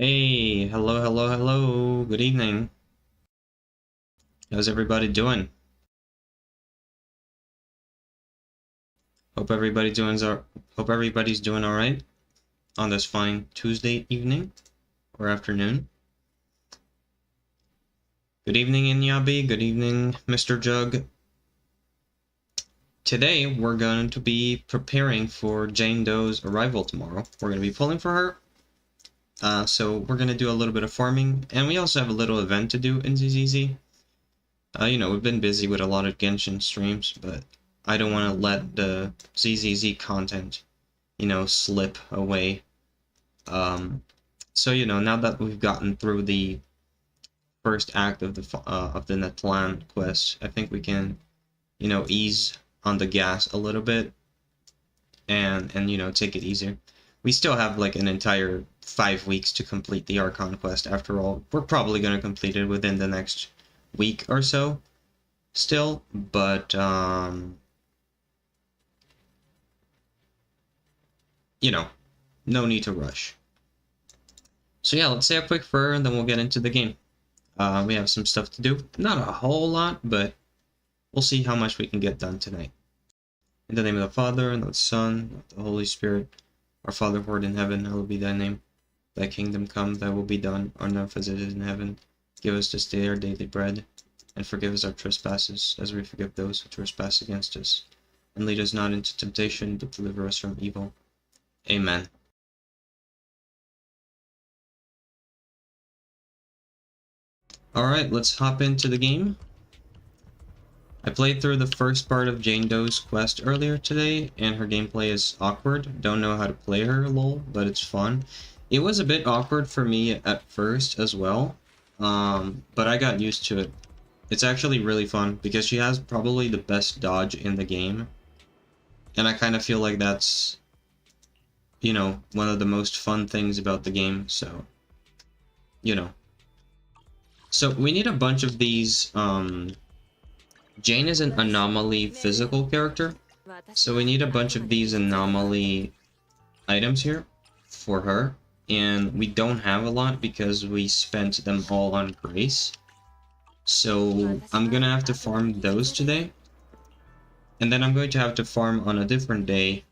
Hey, hello, hello, hello. Good evening. How's everybody doing? Hope everybody's doing all right on this fine Tuesday evening or afternoon. Good evening, Inyabi. Good evening, Mr. Jug. Today we're going to be preparing for Jane Doe's arrival tomorrow. We're going to be pulling for her. So we're going to do a little bit of farming, and we also have a little event to do in ZZZ. You know, we've been busy with a lot of Genshin streams, but I don't want to let the ZZZ content, you know, slip away. So, you know, now that we've gotten through the first act of the Netlan quest, I think we can, you know, ease on the gas a little bit and you know, take it easier. We still have like an entire 5 weeks to complete the Archon quest. After all, we're probably going to complete it within the next week or so still, but you know, no need to rush. So yeah, let's say a quick prayer and then we'll get into the game. We have some stuff to do. Not a whole lot, but we'll see how much we can get done tonight. In the name of the Father, and of the Son, and of the Holy Spirit. Our Father who art in heaven, hallowed be thy name. Thy kingdom come, thy will be done, on earth as it is in heaven. Give us this day our daily bread, and forgive us our trespasses, as we forgive those who trespass against us. And lead us not into temptation, but deliver us from evil. Amen. Alright, let's hop into the game. I played through the first part of Jane Doe's quest earlier today, and her gameplay is awkward. Don't know how to play her, lol, but it's fun. It was a bit awkward for me at first as well, but I got used to it. It's actually really fun, because she has probably the best dodge in the game. And I kind of feel like that's, you know, one of the most fun things about the game, so, you know. So, we need a bunch of these, Jane is an anomaly physical character, so we need a bunch of these anomaly items here for her, and we don't have a lot because we spent them all on Grace. So I'm gonna have to farm those today, and then I'm going to have to farm on a different day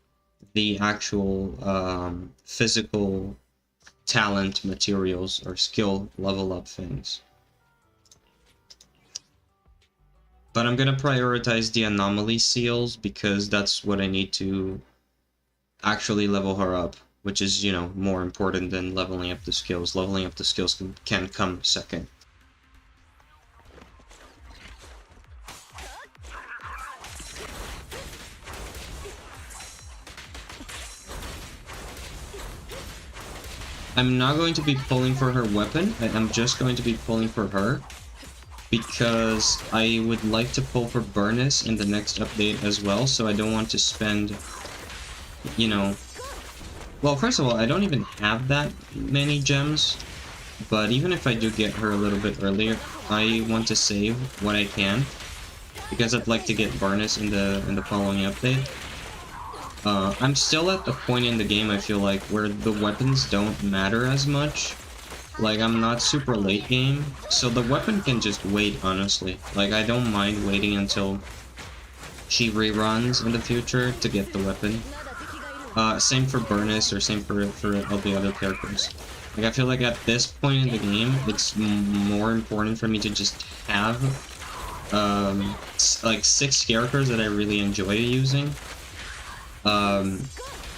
the actual physical talent materials or skill level up things. But I'm gonna prioritize the anomaly seals because that's what I need to actually level her up, which is, you know, more important than leveling up the skills. Leveling up the skills can come second. I'm not going to be pulling for her weapon, I'm just going to be pulling for her, because I would like to pull for Burnus in the next update as well, so I don't want to spend, you know... Well, first of all, I don't even have that many gems, but even if I do get her a little bit earlier, I want to save what I can, because I'd like to get Burnus in the following update. I'm still at the point in the game, I feel like, where the weapons don't matter as much. Like, I'm not super late game, so the weapon can just wait, honestly. Like, I don't mind waiting until she reruns in the future to get the weapon. Same for Burnus, or same for all the other characters. Like, I feel like at this point in the game, it's more important for me to just have, like, 6 characters that I really enjoy using,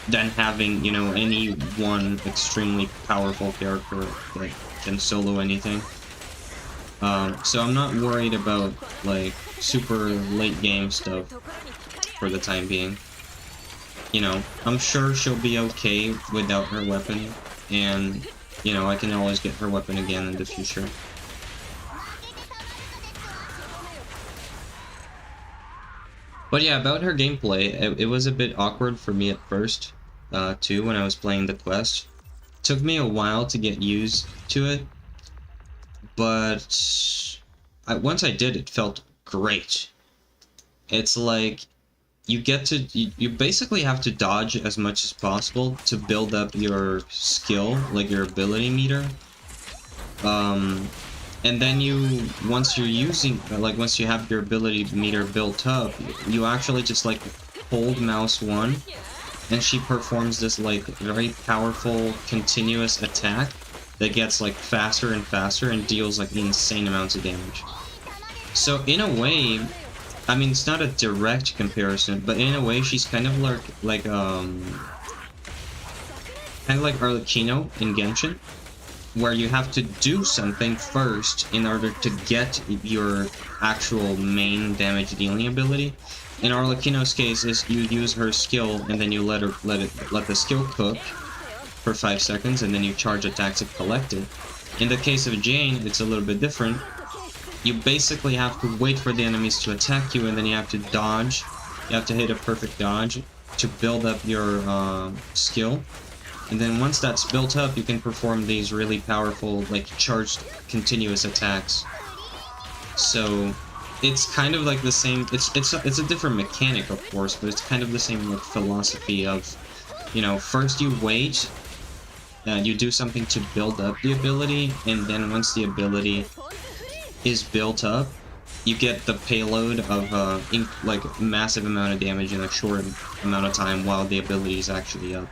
than having, you know, any one extremely powerful character that can solo anything. So I'm not worried about, like, super late game stuff for the time being. You know, I'm sure she'll be okay without her weapon, and, you know, I can always get her weapon again in the future. But yeah, about her gameplay, it was a bit awkward for me at first, too, when I was playing the quest. It took me a while to get used to it, but once I did, it felt great. It's like, you basically have to dodge as much as possible to build up your skill, like your ability meter. And then once you're using, like once you have your ability meter built up, you actually just like hold mouse 1, and she performs this like very powerful continuous attack that gets like faster and faster and deals like insane amounts of damage. So in a way, I mean, it's not a direct comparison, but in a way she's kind of like Arlecchino in Genshin, where you have to do something first in order to get your actual main damage dealing ability. In Arlecchino's case, is you use her skill and then you let the skill cook for 5 seconds, and then you charge attacks to collect it. In the case of Jane, it's a little bit different. You basically have to wait for the enemies to attack you, and then you have to dodge. You have to hit a perfect dodge to build up your skill. And then once that's built up, you can perform these really powerful, like, charged continuous attacks. So it's kind of like the same. It's a different mechanic, of course, but it's kind of the same like philosophy of, you know, first you wait, you do something to build up the ability, and then once the ability is built up, you get the payload of like massive amount of damage in a short amount of time while the ability is actually up.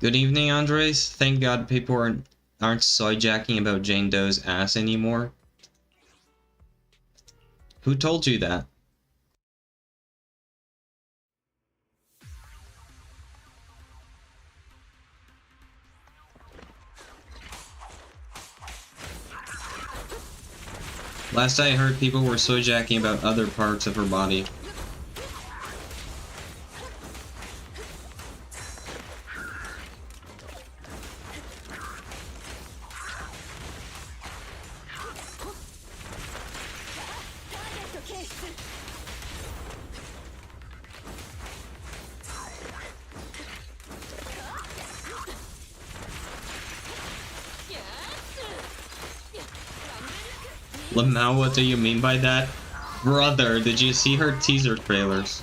Good evening, Andres. Thank God people aren't soy-jacking about Jane Doe's ass anymore. Who told you that? Last I heard, people were soy-jacking about other parts of her body. Lamau, what do you mean by that? Brother, did you see her teaser trailers?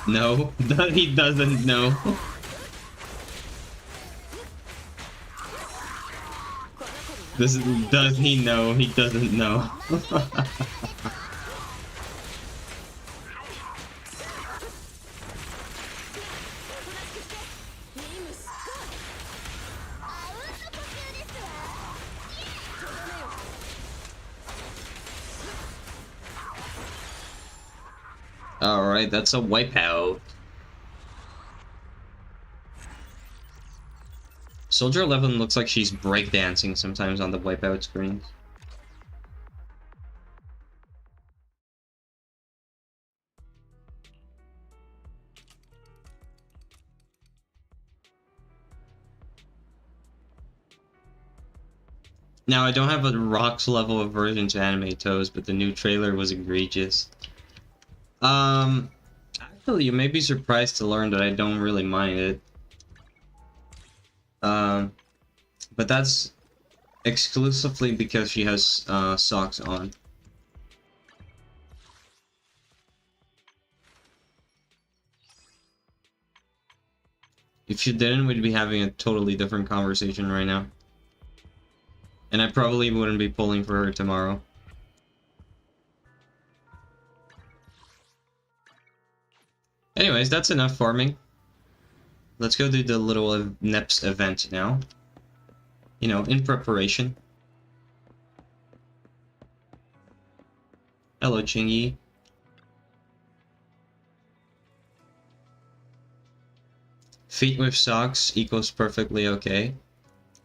No, he doesn't know. Does he know? He doesn't know. Alright, that's a wipeout. Soldier 11 looks like she's breakdancing sometimes on the wipeout screens. Now, I don't have a Roxx level aversion to anime toes, but the new trailer was egregious. Actually, you may be surprised to learn that I don't really mind it. But that's exclusively because she has, socks on. If she didn't, we'd be having a totally different conversation right now. And I probably wouldn't be pulling for her tomorrow. Anyways, that's enough farming. Let's go do the little NEPS event now. You know, in preparation. Hello, Chingy. Feet with socks equals perfectly okay.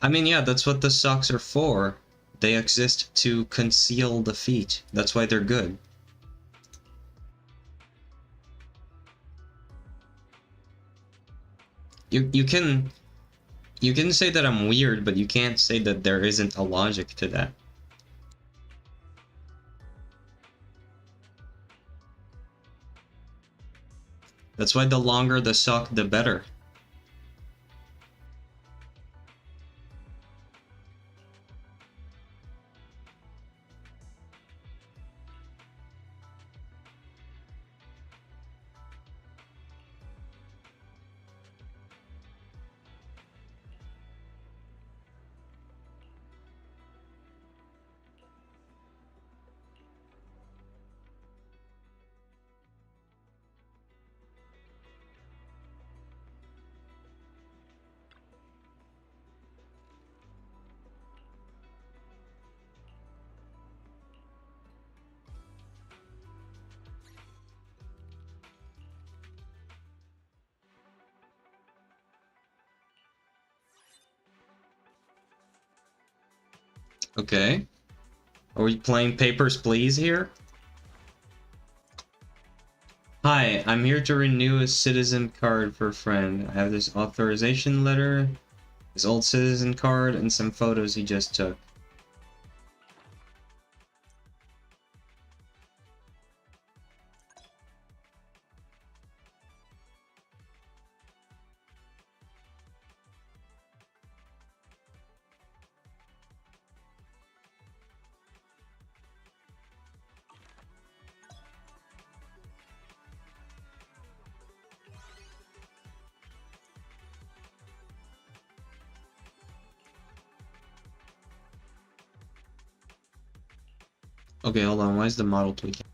I mean, yeah, that's what the socks are for. They exist to conceal the feet. That's why they're good. You can say that I'm weird, but you can't say that there isn't a logic to that. That's why the longer the sock, the better. Okay. Are we playing Papers, Please here? Hi, I'm here to renew a citizen card for a friend. I have this authorization letter, his old citizen card, and some photos he just took. Okay, hold on. Why is the model tweaking?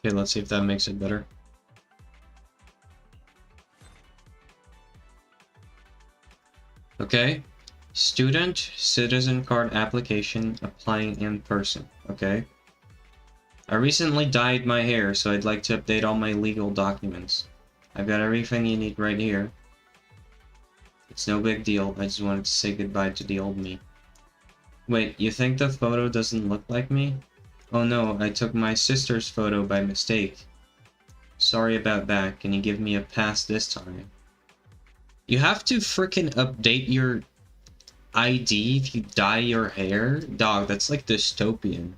Okay, let's see if that makes it better. Okay. Student citizen card application applying in person. Okay. I recently dyed my hair, so I'd like to update all my legal documents. I've got everything you need right here. It's no big deal. I just wanted to say goodbye to the old me. Wait, you think the photo doesn't look like me? Oh no, I took my sister's photo by mistake. Sorry about that. Can you give me a pass this time? You have to frickin' update your ID if you dye your hair? Dog, that's like dystopian.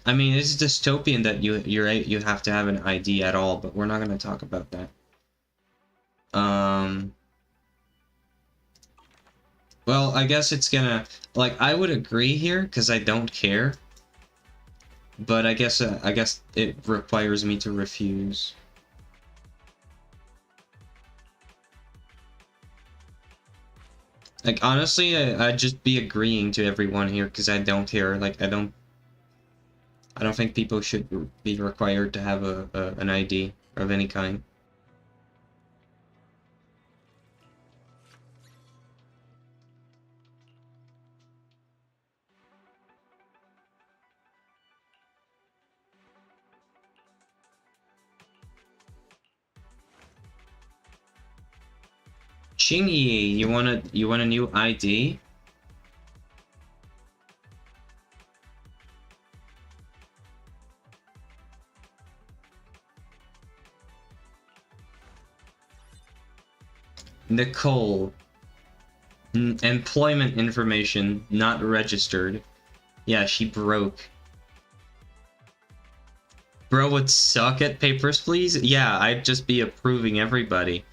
I mean, it's dystopian that you have to have an ID at all, but we're not gonna talk about that. Well, I guess it's gonna, like, I would agree here because I don't care, but I guess it requires me to refuse. Like, honestly, I'd just be agreeing to everyone here because I don't care. Like, I don't think people should be required to have an ID of any kind. Chingy, you want a new ID? Nicole. Employment information not registered. Yeah, she broke. Bro would suck at Papers, Please? Yeah, I'd just be approving everybody.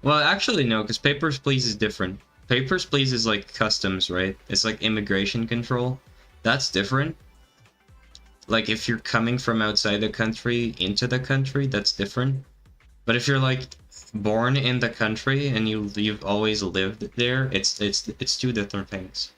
Well, actually, no, because Papers, Please is different. Papers, Please is like customs, right? It's like immigration control. That's different. Like, if you're coming from outside the country into the country, that's different. But if you're like born in the country and you've always lived there, it's two different things.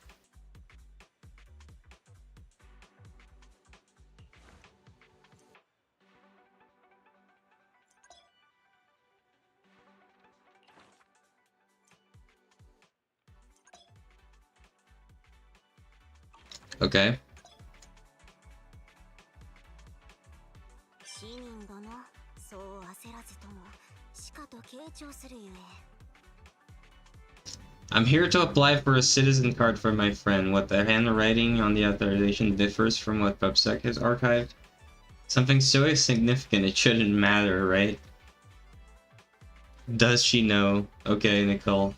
Okay. I'm here to apply for a citizen card for my friend. What the handwriting on the authorization differs from what PubSec has archived. Something so significant it shouldn't matter, right? Does she know? Okay, Nicole.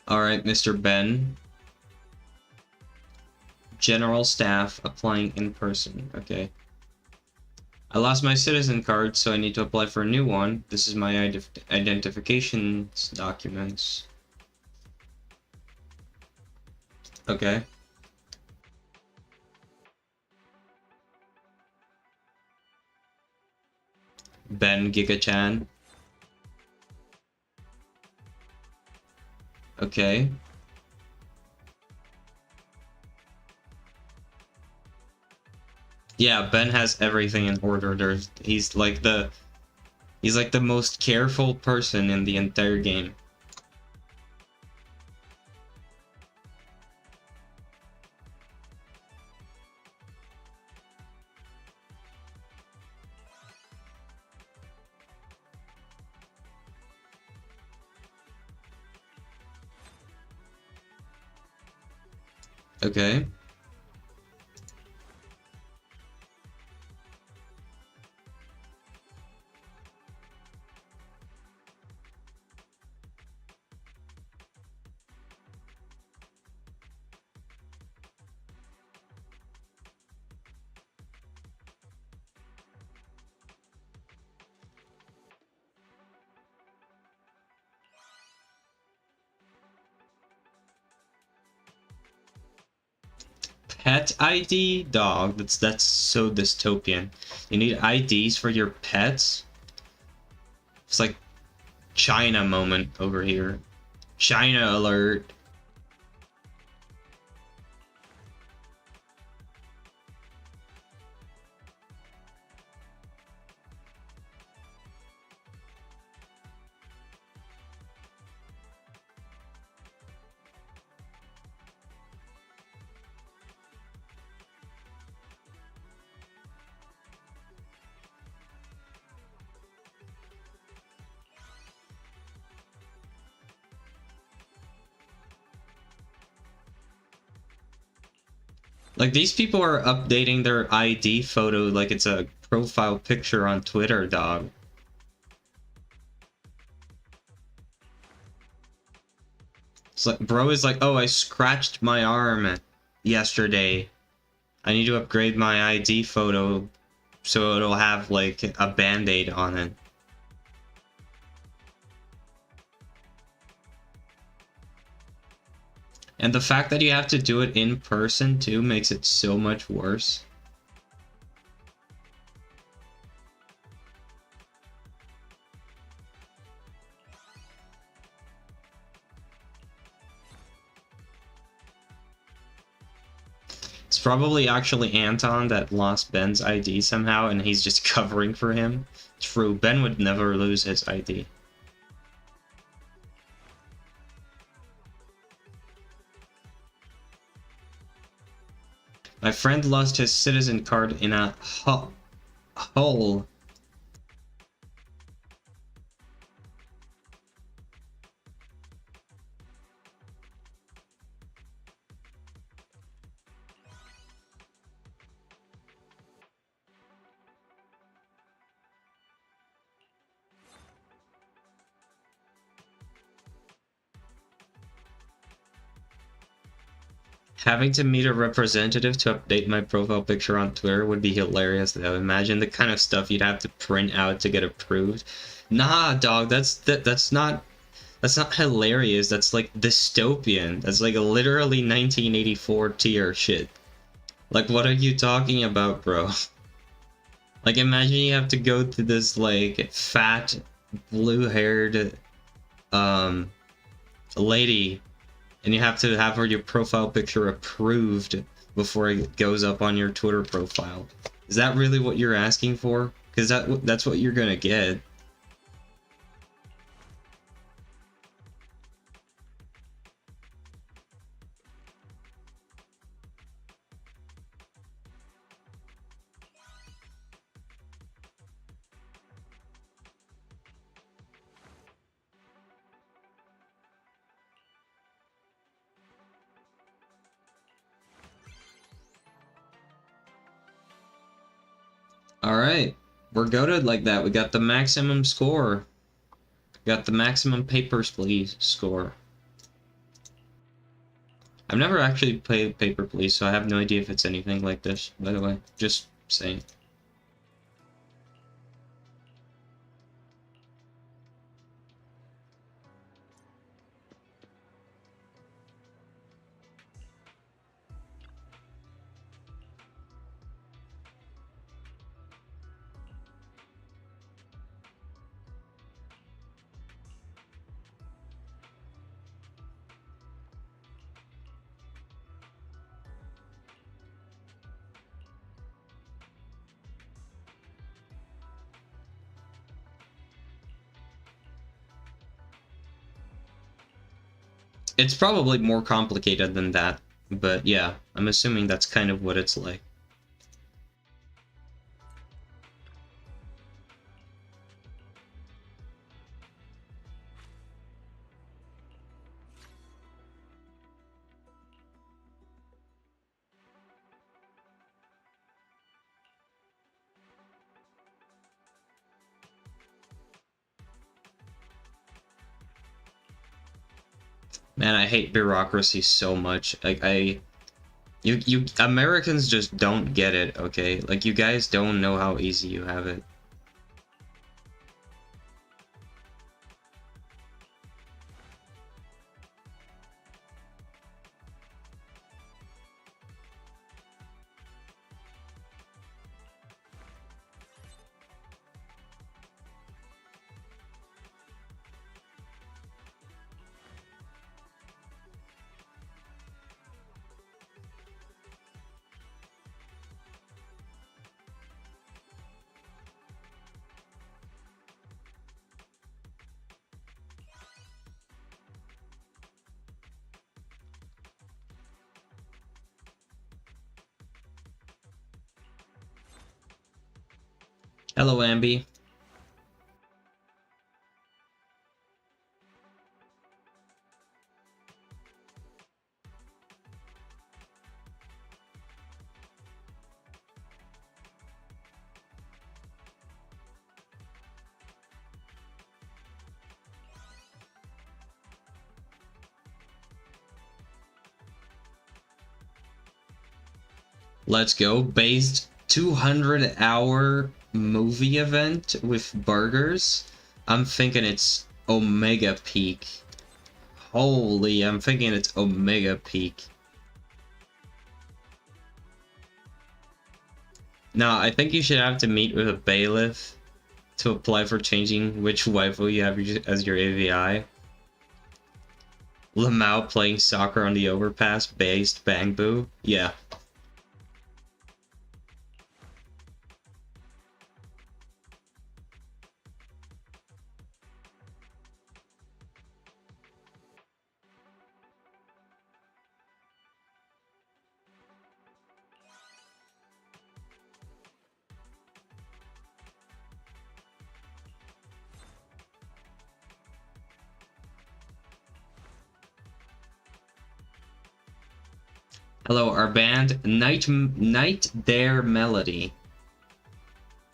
Alright, Mr. Ben. General staff applying in person. Okay. I lost my citizen card, so I need to apply for a new one. This is my identification documents. Okay. Ben Giga-chan. Okay. Yeah, Ben has everything in order. He's like the most careful person in the entire game. Okay. Pet ID? Dog, that's so dystopian. You need IDs for your pets? It's like China moment over here. China alert. Like, these people are updating their ID photo like it's a profile picture on Twitter, dog. It's like, bro is like, oh, I scratched my arm yesterday. I need to upgrade my ID photo so it'll have, like, a band-aid on it. And the fact that you have to do it in person, too, makes it so much worse. It's probably actually Anton that lost Ben's ID somehow, and he's just covering for him. True, Ben would never lose his ID. My friend lost his citizen card in a hole. Having to meet a representative to update my profile picture on Twitter would be hilarious, though. Imagine the kind of stuff you'd have to print out to get approved. Nah, dog, that's not hilarious. That's like dystopian. That's like literally 1984 tier shit. Like, what are you talking about, bro? Like, imagine you have to go to this, like, fat, blue-haired, lady, and you have to have your profile picture approved before it goes up on your Twitter profile. Is that really what you're asking for? Because that's what you're gonna get. We're goated like that. We got the maximum score. Got the maximum papers, please score. I've never actually played Paper Please, so I have no idea if it's anything like this, by the way. Just saying. It's probably more complicated than that, but yeah, I'm assuming that's kind of what it's like. Man, I hate bureaucracy so much. Like, you Americans just don't get it, okay? Like, you guys don't know how easy you have it. Hello, Ambi. Let's go. Based 200-hour movie event with burgers. I'm thinking it's Omega Peak. Holy, I'm thinking it's Omega Peak. Now, I think you should have to meet with a bailiff to apply for changing which waifu you have as your AVI. Lamau playing soccer on the overpass based Bang Boo. Yeah. Hello, our band, Night Dare Melody.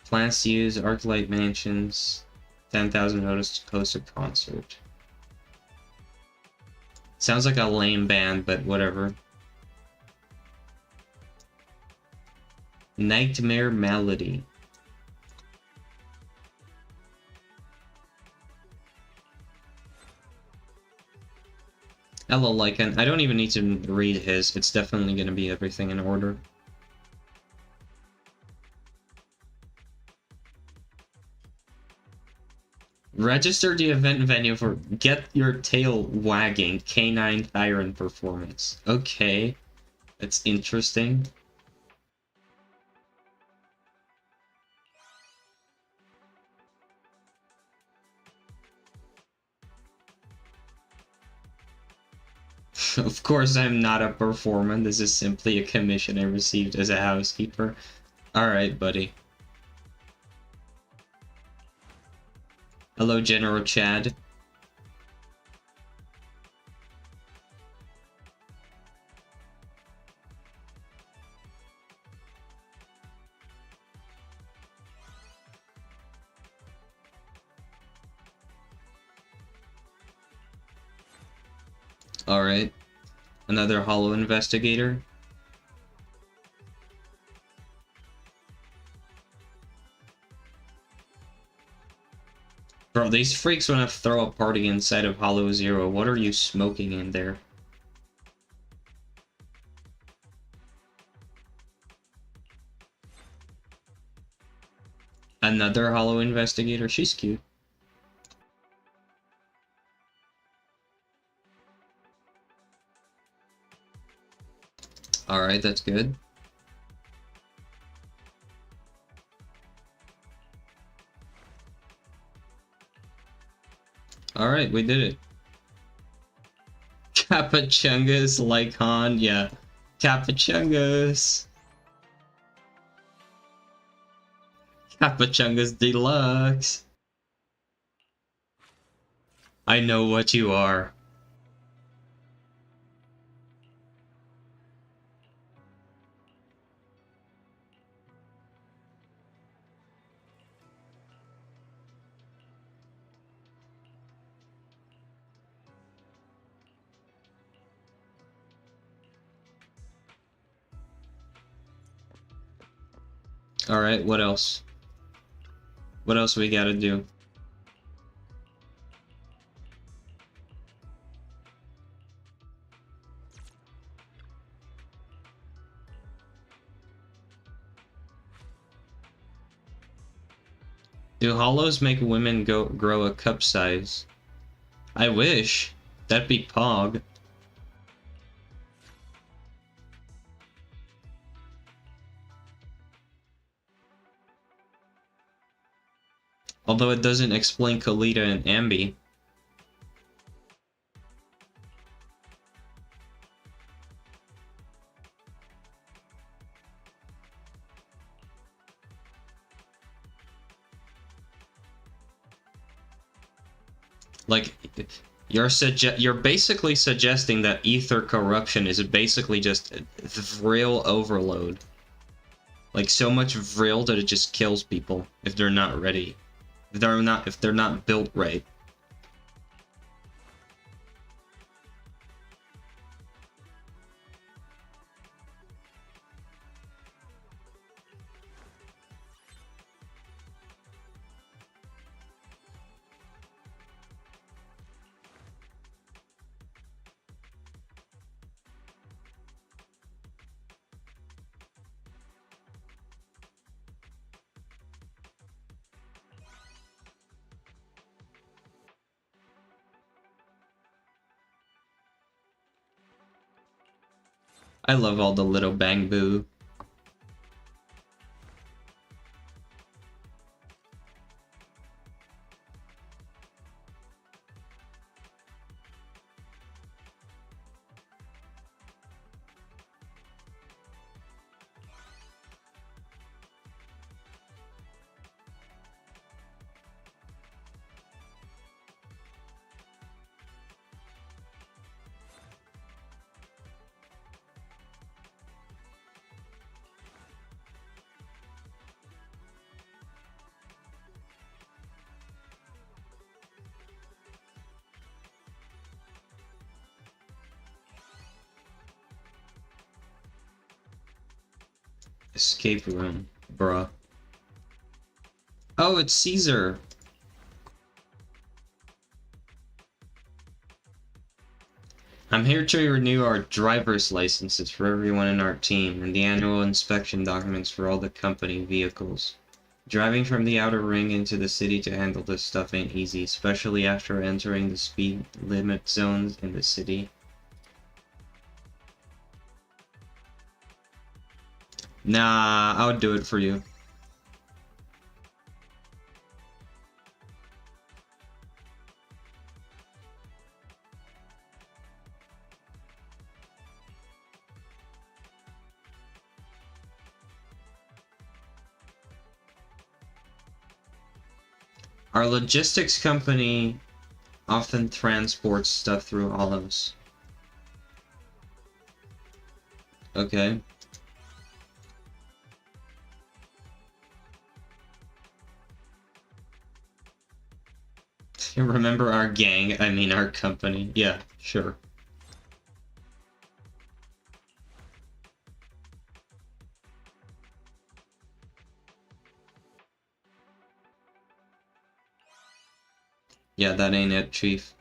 Plans to use Arclight Mansions, 10,000 notice to host a concert. Sounds like a lame band, but whatever. Nightmare Melody. Hello, Lycan. I don't even need to read his. It's definitely going to be everything in order. Register the event venue for Get Your Tail Wagging Canine Siren Performance. Okay. That's interesting. Of course I'm not a performer. This is simply a commission I received as a housekeeper. Alright, buddy. Hello, General Chad. Alright. Another Hollow Investigator. Bro, these freaks want to throw a party inside of Hollow Zero. What are you smoking in there? Another Hollow Investigator. She's cute. Alright, that's good. Alright, we did it. Capachungus, Lycon, yeah. Capachungus. Capachungus Deluxe. I know what you are. Alright, what else? What else we gotta do? Do hollows make women grow a cup size? I wish. That'd be pog. Although it doesn't explain Kalita and Ambi. Like, you're basically suggesting that ether corruption is basically just vril overload. Like so much vril that it just kills people if they're not ready. If they're not built right. I love all the little bang boo. Escape room, bruh. Oh, it's Caesar. I'm here to renew our driver's licenses for everyone in our team and the annual inspection documents for all the company vehicles. Driving from the outer ring into the city to handle this stuff ain't easy, especially after entering the speed limit zones in the city. Nah, I would do it for you. Our logistics company often transports stuff through hollows. Okay. Remember our gang? I mean our company. Yeah, sure. Yeah, that ain't it, Chief.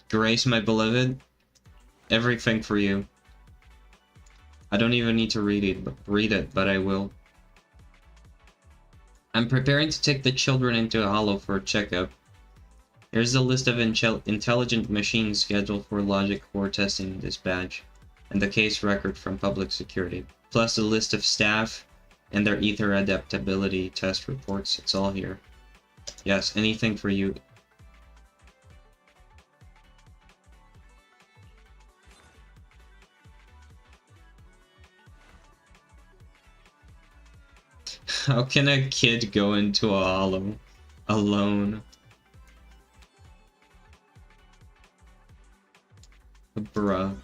Grace, my beloved, everything for you. I don't even need to read it, but I will. I'm preparing to take the children into a hollow for a checkup. Here's the list of intelligent machines scheduled for logic core testing in this badge, and the case record from public security, plus a list of staff and their ether adaptability test reports. It's all here. Yes, anything for you. How can a kid go into a hollow alone? Bruh.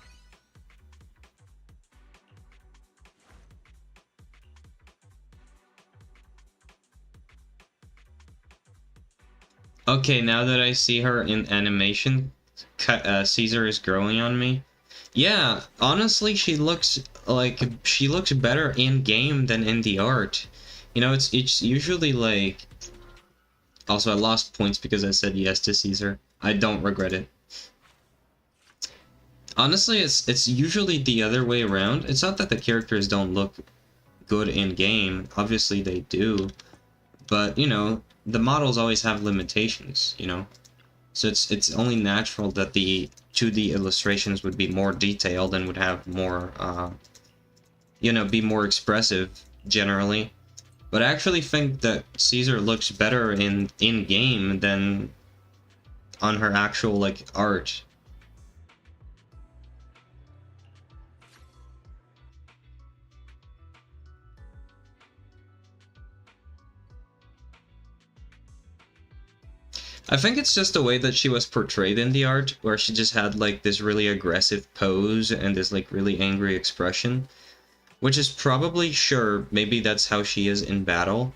Okay, now that I see her in animation, Caesar is growing on me. Yeah, honestly, she looks better in game than in the art. You know, it's usually like. Also, I lost points because I said yes to Caesar. I don't regret it. Honestly, it's usually the other way around. It's not that the characters don't look good in game. Obviously, they do. But, you know, the models always have limitations, you know? So it's only natural that the 2D illustrations would be more detailed and would have more, you know, be more expressive, generally. But I actually think that Caesar looks better in-game than on her actual, like, art. I think it's just the way that she was portrayed in the art, where she just had, like, this really aggressive pose and this, like, really angry expression. Which is probably, sure, maybe that's how she is in battle.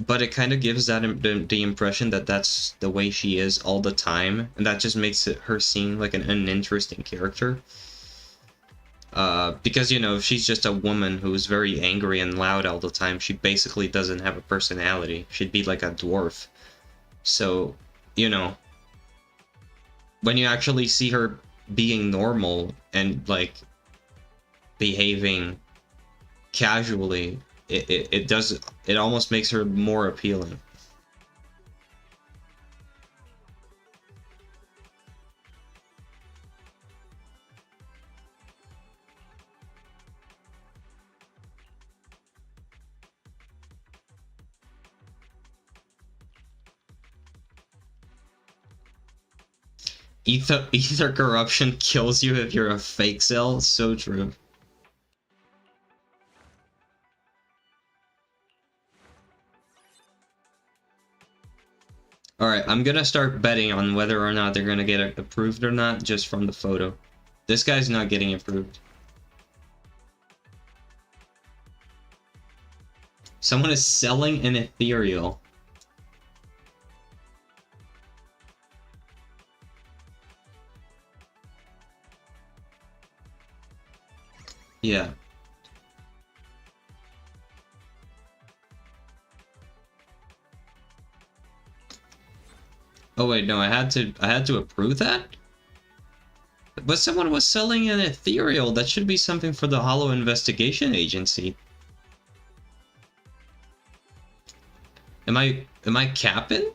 But it kind of gives that the impression that that's the way she is all the time. And that just makes her seem like an uninteresting character. Because, you know, if she's just a woman who's very angry and loud all the time, she basically doesn't have a personality. She'd be like a dwarf. So, you know, when you actually see her being normal and, like, behaving casually, it almost makes her more appealing. Ether corruption kills you if you're a fake cell. So true. Alright, I'm gonna start betting on whether or not they're gonna get approved or not, just from the photo. This guy's not getting approved. Someone is selling an ethereal. Yeah. Oh wait, no, I had to approve that? But someone was selling an ethereal. That should be something for the Hollow Investigation Agency. Am I capping?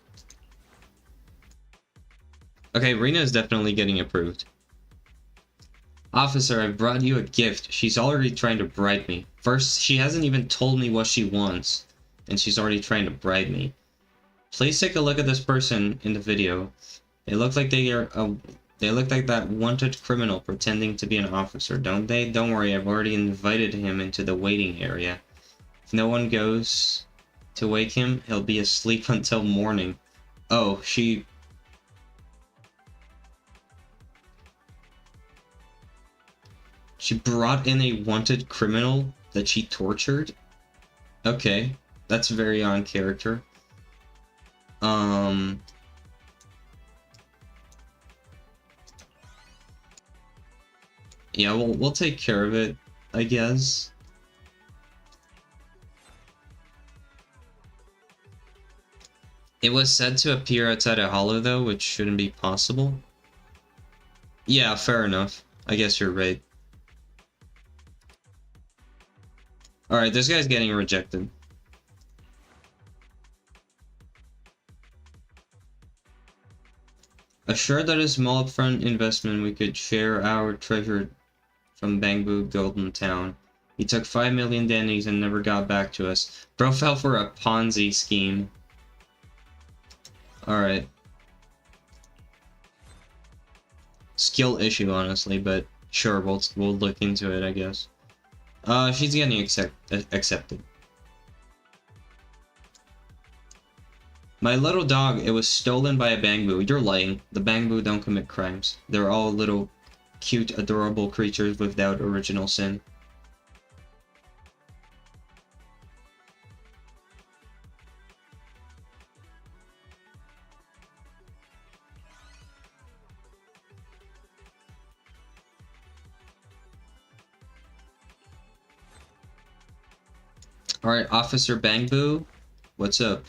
Okay, Rena is definitely getting approved. Officer, I've brought you a gift. She's already trying to bribe me. First, she hasn't even told me what she wants, and she's already trying to bribe me. Please take a look at this person in the video. They look like they look like that wanted criminal pretending to be an officer, don't they? Don't worry, I've already invited him into the waiting area. If no one goes to wake him, he'll be asleep until morning. Oh, she brought in a wanted criminal that she tortured? Okay, that's very on character. Yeah, we'll take care of it, I guess. It was said to appear outside a hollow though, which shouldn't be possible. Yeah, fair enough. I guess you're right. Alright, this guy's getting rejected. Assured that a small upfront investment we could share our treasure from Bangbu Golden Town. He took 5 million dandies and never got back to us. Bro fell for a Ponzi scheme. Alright. Skill issue, honestly, but sure, we'll look into it, I guess. She's getting accepted. My little dog, it was stolen by a Bangbu. You're lying. The Bangbu don't commit crimes. They're all little, cute, adorable creatures without original sin. Alright, Officer Bangbu, what's up?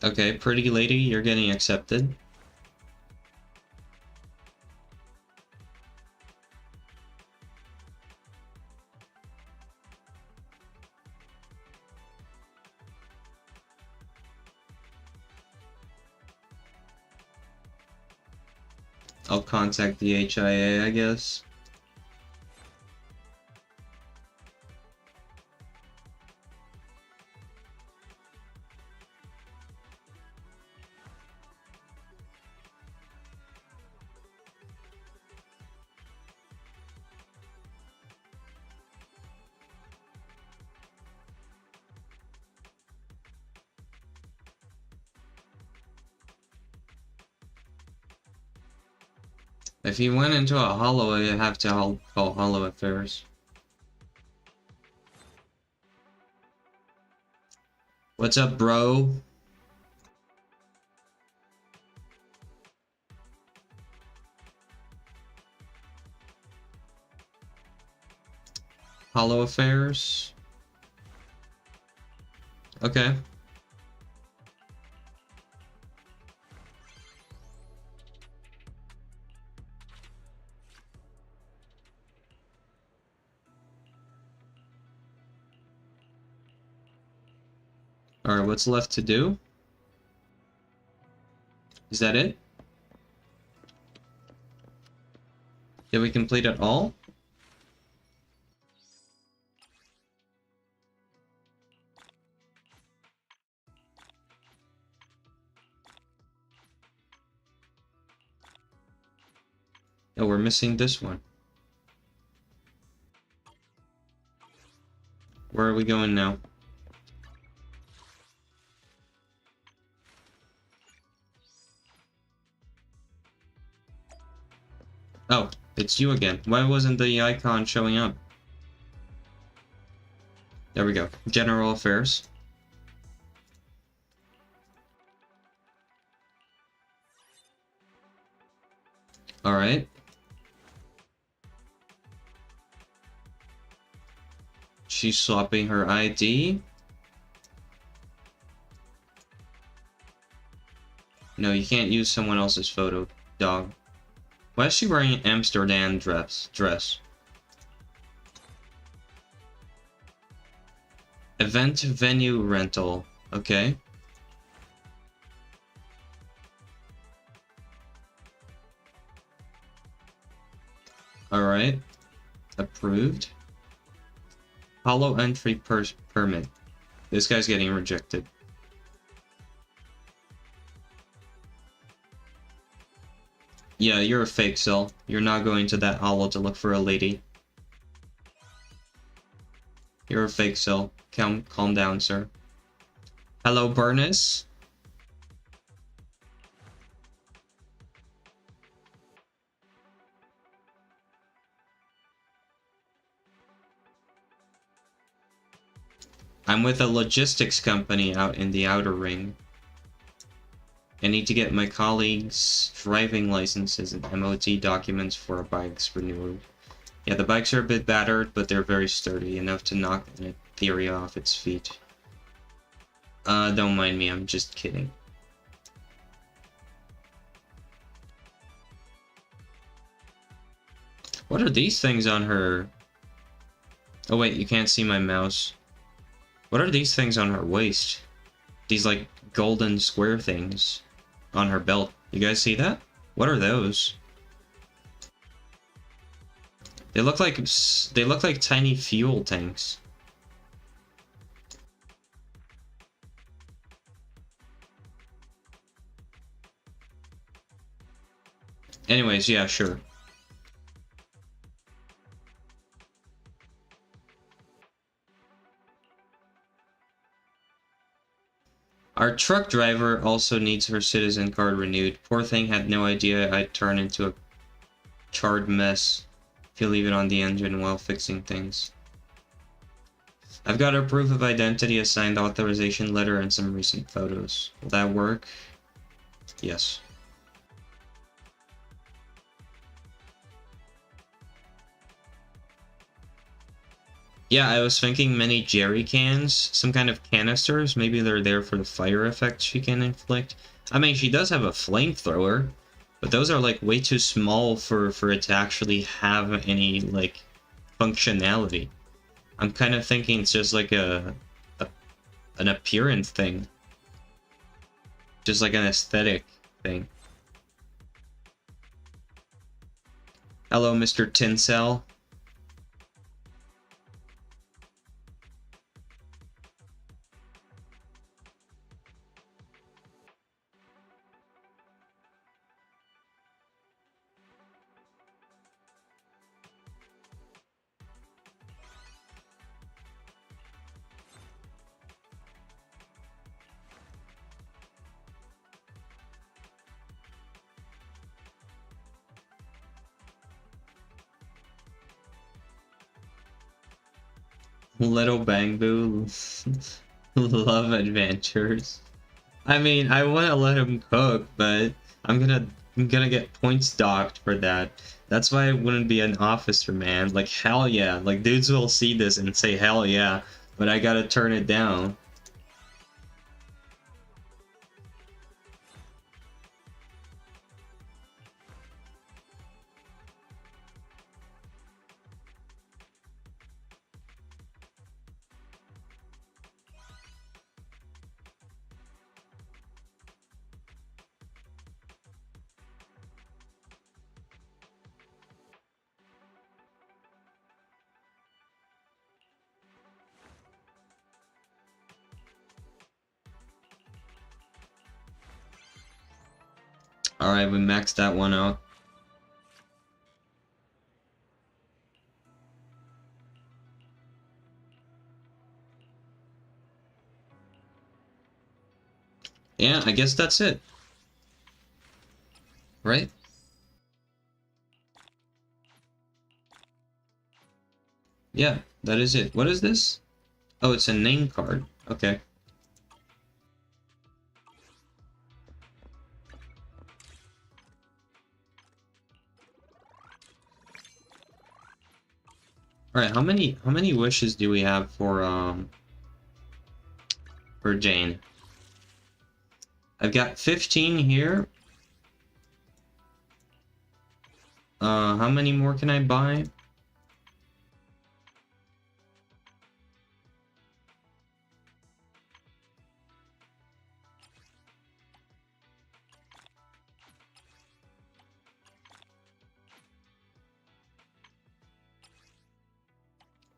Okay, pretty lady, you're getting accepted. I'll contact the HIA, I guess. If he went into a hollow, I'd have to call Hollow Affairs. What's up, bro? Hollow Affairs? Okay. Alright, what's left to do? Is that it? Did we complete it all? Oh, we're missing this one. Where are we going now? Oh, it's you again. Why wasn't the icon showing up? There we go. General Affairs. Alright. She's swapping her ID. No, you can't use someone else's photo, dog. Why is she wearing an Amsterdam dress? Event venue rental. Okay. Alright. Approved. Hollow entry permit. This guy's getting rejected. Yeah, you're a fake cell. You're not going to that hollow to look for a lady. You're a fake cell. Calm down, sir. Hello, Burnus. I'm with a logistics company out in the outer ring. I need to get my colleagues' driving licenses and MOT documents for our bikes renewed. Yeah, the bikes are a bit battered, but they're very sturdy, enough to knock an Etheria off its feet. Don't mind me, I'm just kidding. What are these things on her? Oh wait, you can't see my mouse. What are these things on her waist? These, like, golden square things on her belt. You guys see that? What are those? They look like tiny fuel tanks. Anyways, yeah, sure. Our truck driver also needs her citizen card renewed. Poor thing had no idea I'd turn into a charred mess if you leave it on the engine while fixing things. I've got her proof of identity, a signed authorization letter, and some recent photos. Will that work? Yes. Yeah, I was thinking many jerry cans, some kind of canisters. Maybe they're there for the fire effect she can inflict. I mean, she does have a flamethrower, but those are, like, way too small for it to actually have any, like, functionality. I'm kind of thinking it's just like an appearance thing. Just like an aesthetic thing. Hello, Mr. Tinsel. Little Bangboo. Love adventures. I mean, I want to let him cook, but I'm gonna get points docked for that. That's why I wouldn't be an officer, man. Like, hell yeah. Like, dudes will see this and say hell yeah, but I gotta turn it down. Alright, we maxed that one out. Yeah, I guess that's it. Right? Yeah, that is it. What is this? Oh, it's a name card. Okay. Alright, how many wishes do we have for Jane? I've got 15 here. How many more can I buy?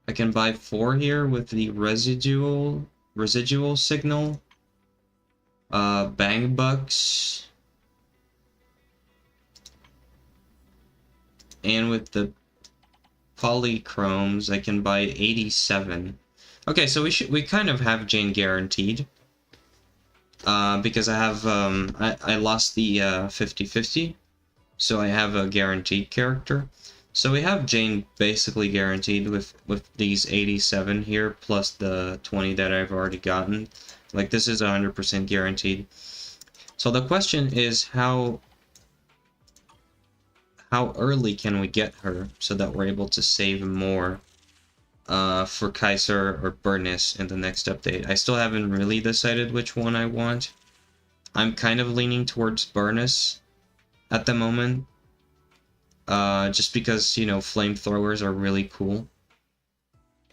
I can buy 4 here with the residual signal. Bang bucks. And with the polychromes, I can buy 87. Okay, so we kind of have Jane guaranteed. Because I have I lost the 50-50, so I have a guaranteed character. So we have Jane basically guaranteed with these 87 here, plus the 20 that I've already gotten. Like, this is 100% guaranteed. So the question is how early can we get her so that we're able to save more for Kaiser or Burness in the next update. I still haven't really decided which one I want. I'm kind of leaning towards Burness at the moment. Just because, you know, flamethrowers are really cool.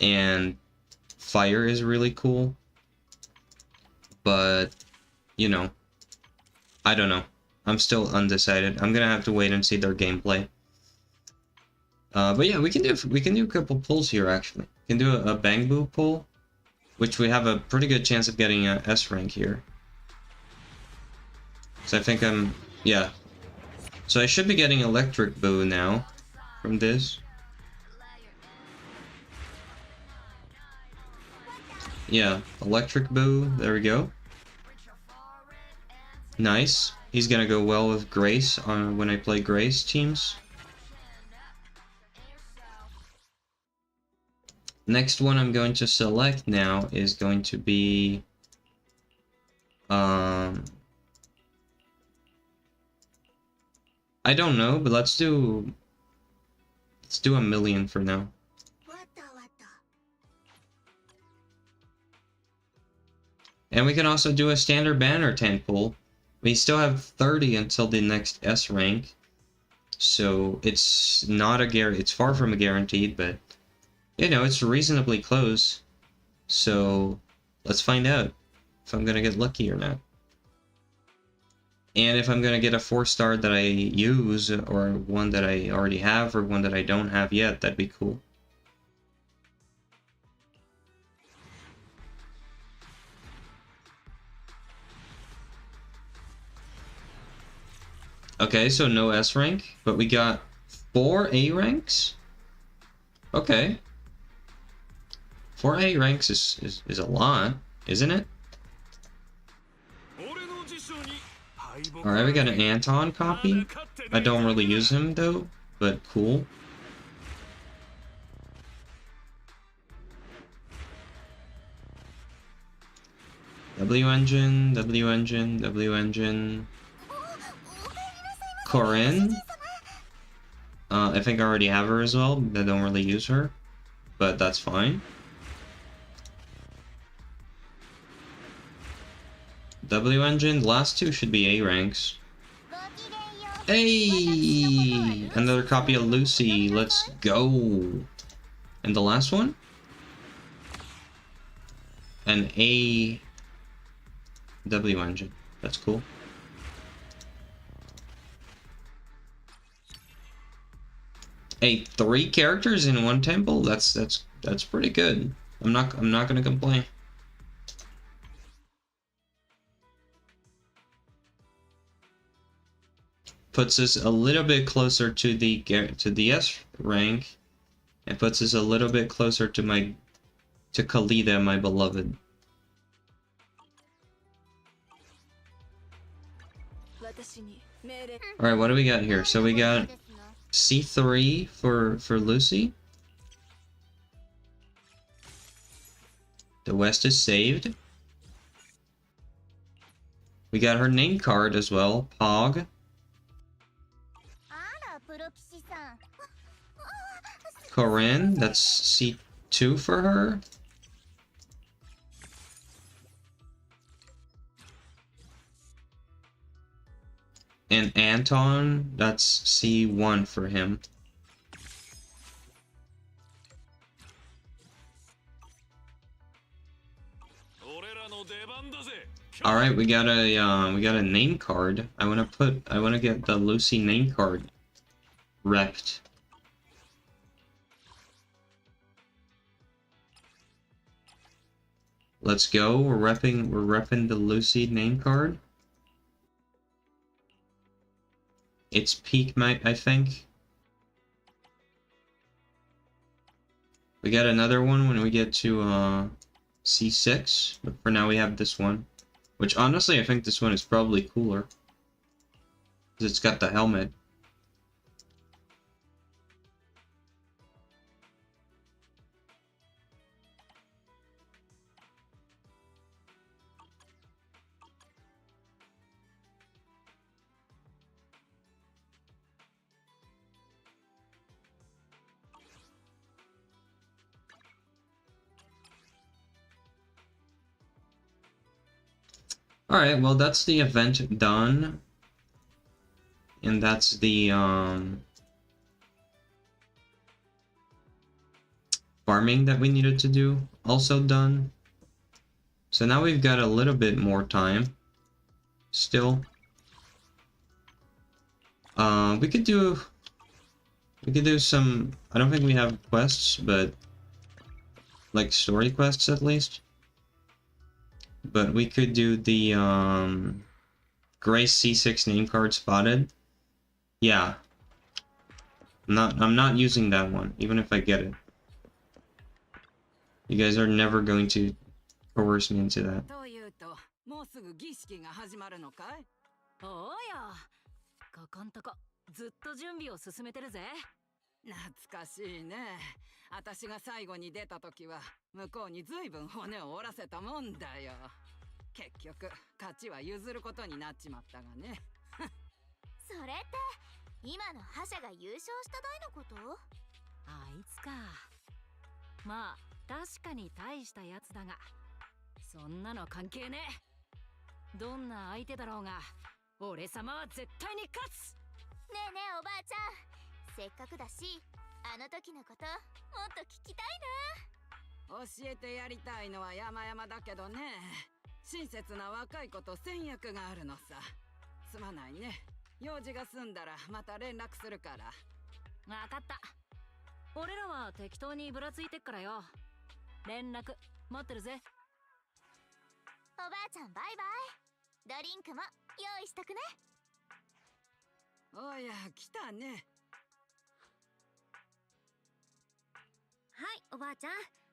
And fire is really cool. But, you know, I don't know. I'm still undecided. I'm gonna have to wait and see their gameplay. But yeah, we can do a couple pulls here actually. We can do a Bang Boo pull, which we have a pretty good chance of getting a S rank here. So I think yeah. So I should be getting Electric Boo now from this. Yeah, Electric Boo, there we go. Nice. He's gonna go well with Grace when I play Grace teams. Next one I'm going to select now is going to be I don't know, but let's do a million for now. And we can also do a standard banner 10 pull. We still have 30 until the next S rank. So it's not it's far from a guaranteed, but you know, it's reasonably close. So let's find out if I'm gonna get lucky or not. And if I'm gonna get a 4-star that I use, or one that I already have, or one that I don't have yet, that'd be cool. Okay, so no S rank, but we got 4 A ranks? Okay. 4 A ranks is a lot, isn't it? Alright, we got an Anton copy. I don't really use him though, but cool. W engine, W engine, W engine. Corinne. I think I already have her as well. I don't really use her, but that's fine. W engine, the last two should be A ranks. Hey! Another copy of Lucy, let's go! And the last one? An A W engine, that's cool. Hey, 3 characters in one temple? That's pretty good. I'm not gonna complain. Puts us a little bit closer to the S rank, and puts us a little bit closer to Khalida, my beloved. All right, what do we got here? So we got C3 for Lucy. The West is saved. We got her name card as well, Pog. Corinne, that's C2 for her. And Anton, that's C1 for him. All right, we got a name card. I want to get the Lucy name card repped. Let's go. We're repping the Lucy name card. It's peak, I think. We got another one when we get to C6, but for now we have this one. Which honestly, I think this one is probably cooler. Because it's got the helmet. Alright, well that's the event done. And that's the farming that we needed to do also done. So now we've got a little bit more time still. We could do some, I don't think we have quests, but like story quests at least. But we could do the Grace C6 name card spotted. Yeah. I'm not using that one, even if I get it. You guys are never going to coerce me into that. もうすぐ儀式が始まるのかい？おうよ。ここんとこずっと準備を進めてるぜ。懐かしいね。私が最後に出た時は向こうにずいぶん骨を折らせたもんだよ。結局勝ちは譲ることになっちまったがね。それって今の覇者が優勝した代のこと？あいつか。まあ確かに大したやつだが、そんなの関係ねえ。どんな相手だろうが、俺様は絶対に勝つ。ねえねえおばあちゃん、せっかくだしあの時のこともっと聞きたいな。教えてやりたいのは山々だけどね、親切な若い子と戦略があるのさ。すまないね。用事が済んだらまた連絡するから。わかった。俺らは適当にぶらついてっからよ。連絡待ってるぜ。おばあちゃんバイバイ。ドリンクも用意しとくね。おや来たね。はいおばあちゃん。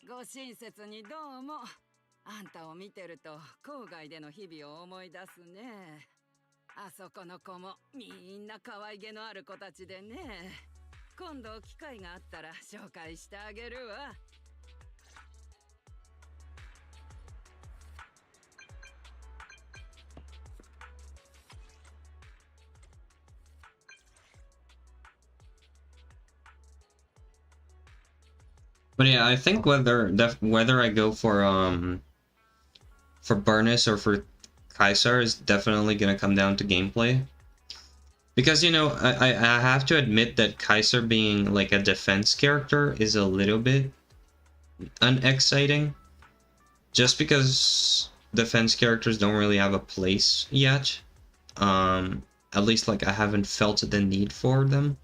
ご親切にどうも。あんたを見てると郊外での日々を思い出すね。あそこの子もみんな可愛げのある子たちでね。今度機会があったら紹介してあげるわ。But yeah, I think whether I go for Burnus or for Kaisar is definitely gonna come down to gameplay. Because, you know, I have to admit that Kaisar being like a defense character is a little bit unexciting. Just because defense characters don't really have a place yet. At least like I haven't felt the need for them.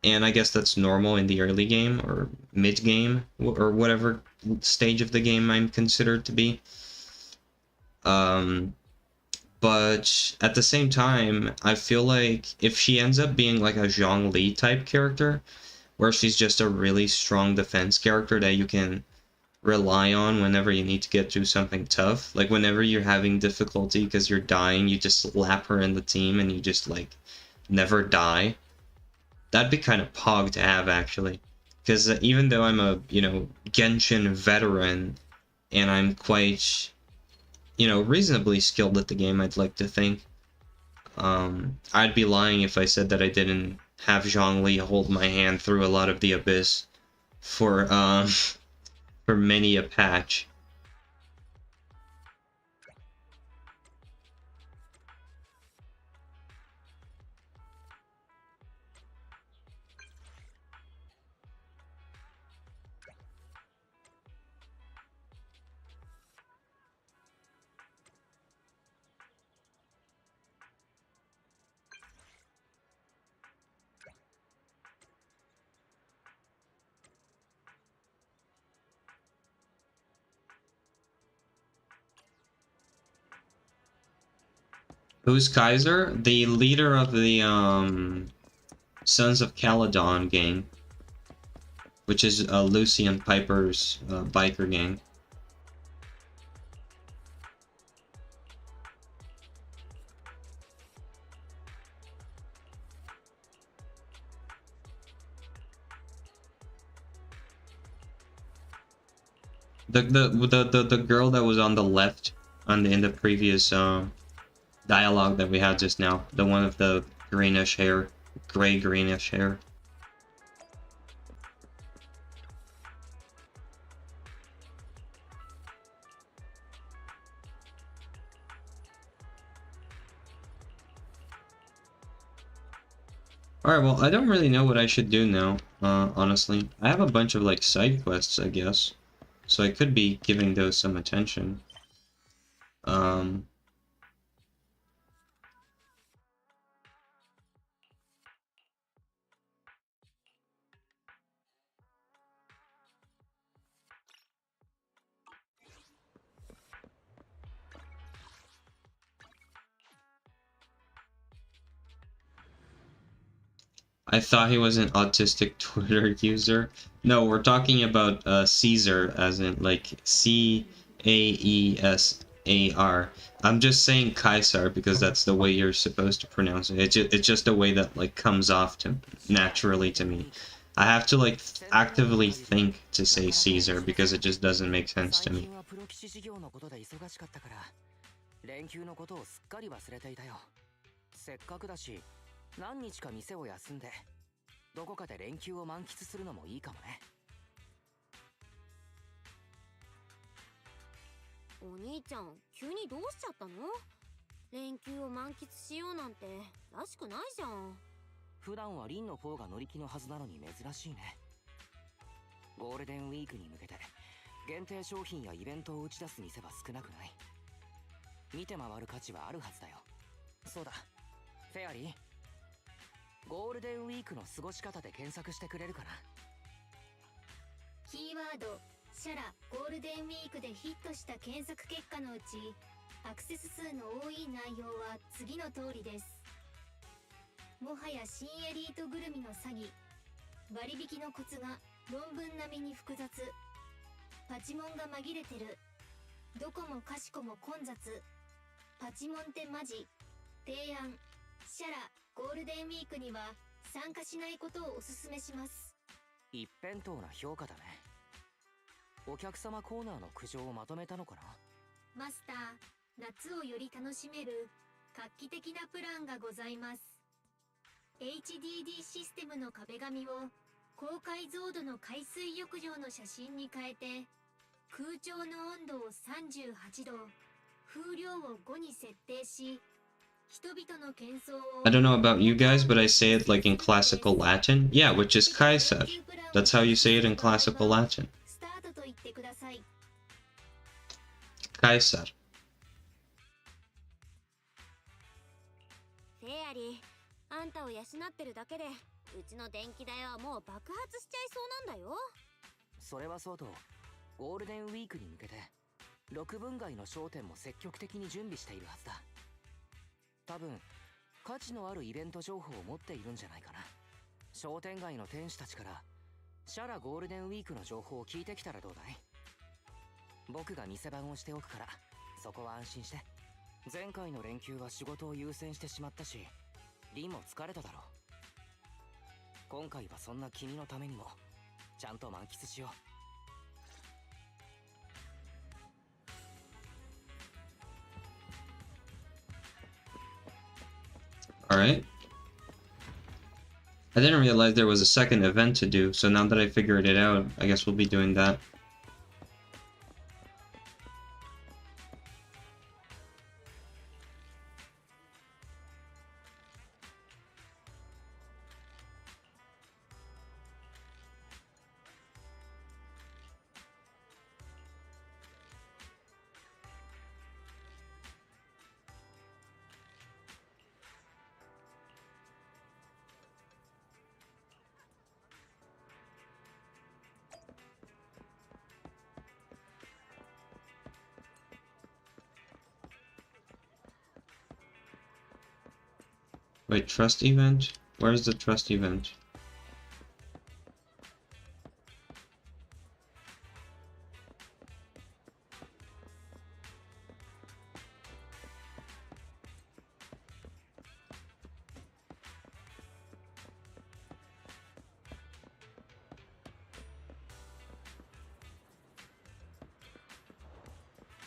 And I guess that's normal in the early game or mid game or whatever stage of the game I'm considered to be. But at the same time, I feel like if she ends up being like a Zhongli type character, where she's just a really strong defense character that you can rely on whenever you need to get through something tough, like whenever you're having difficulty because you're dying, you just slap her in the team and you just like never die. That'd be kind of pog to have, actually. Because even though I'm a, you know, Genshin veteran, and I'm quite, you know, reasonably skilled at the game, I'd like to think, I'd be lying if I said that I didn't have Zhongli hold my hand through a lot of the Abyss for many a patch. Who's Kaiser? The leader of the Sons of Caledon gang, which is Lucy and Piper's biker gang. The girl that was on the left in the previous dialogue that we had just now, the one of the greenish hair, gray-greenish hair. Alright, well, I don't really know what I should do now, honestly. I have a bunch of, like, side quests, I guess. So I could be giving those some attention. I thought he was an autistic Twitter user. No, we're talking about Caesar, as in like Caesar. I'm just saying Caesar because that's the way you're supposed to pronounce it. It's just a way that like comes off to naturally to me. I have to like actively think to say Caesar because it just doesn't make sense to me. 何日か店を休んでどこかで連休を満喫するのもいいかもね。お兄ちゃん、急にどうしちゃったの？連休を満喫しようなんてらしくないじゃん。普段はリンの方が乗り気のはずなのに珍しいね。ゴールデンウィークに向けて限定商品やイベントを打ち出す店は少なくない。見て回る価値はあるはずだよ。そうだ、フェアリー。 ゴールデンウィークの過ごし方で検索してくれるかな。キーワードシャラゴールデンウィークでヒットした検索結果のうちアクセス数の多い内容は次の通りです。もはや新エリートぐるみの詐欺、割引のコツが論文並みに複雑、パチモンが紛れてる、どこもかしこも混雑、パチモンってマジ、提案シャラ ゴールデンウィークには参加しないことをお勧めします。一辺倒な評価だね。お客様コーナーの苦情をまとめたのかな。マスター、夏をより楽しめる画期的なプランがございます。HDD システムの壁紙を高解像度の海水浴場の写真に変えて空調の温度を38度、風量を5に設定し I don't know about you guys, but I say it like in classical Latin. Yeah, which is Caesar. That's how you say it in classical Latin. Caesar. フェアリー、あんたを養ってるだけでうちの電気代はもう爆発しちゃいそうなんだよ。それはそうと、ゴールデンウィークに向けて6分街の商店も積極的に準備しているはずだ。 多分価値のあるイベント情報を持っているんじゃないかな。商店街の店主たちからシャラゴールデンウィークの情報を聞いてきたらどうだい？僕が店番をしておくからそこは安心して。前回の連休は仕事を優先してしまったしリンも疲れただろう。今回はそんな君のためにもちゃんと満喫しよう。 Alright. I didn't realize there was a second event to do, so now that I figured it out, I guess we'll be doing that. Wait, trust event? Where's the trust event?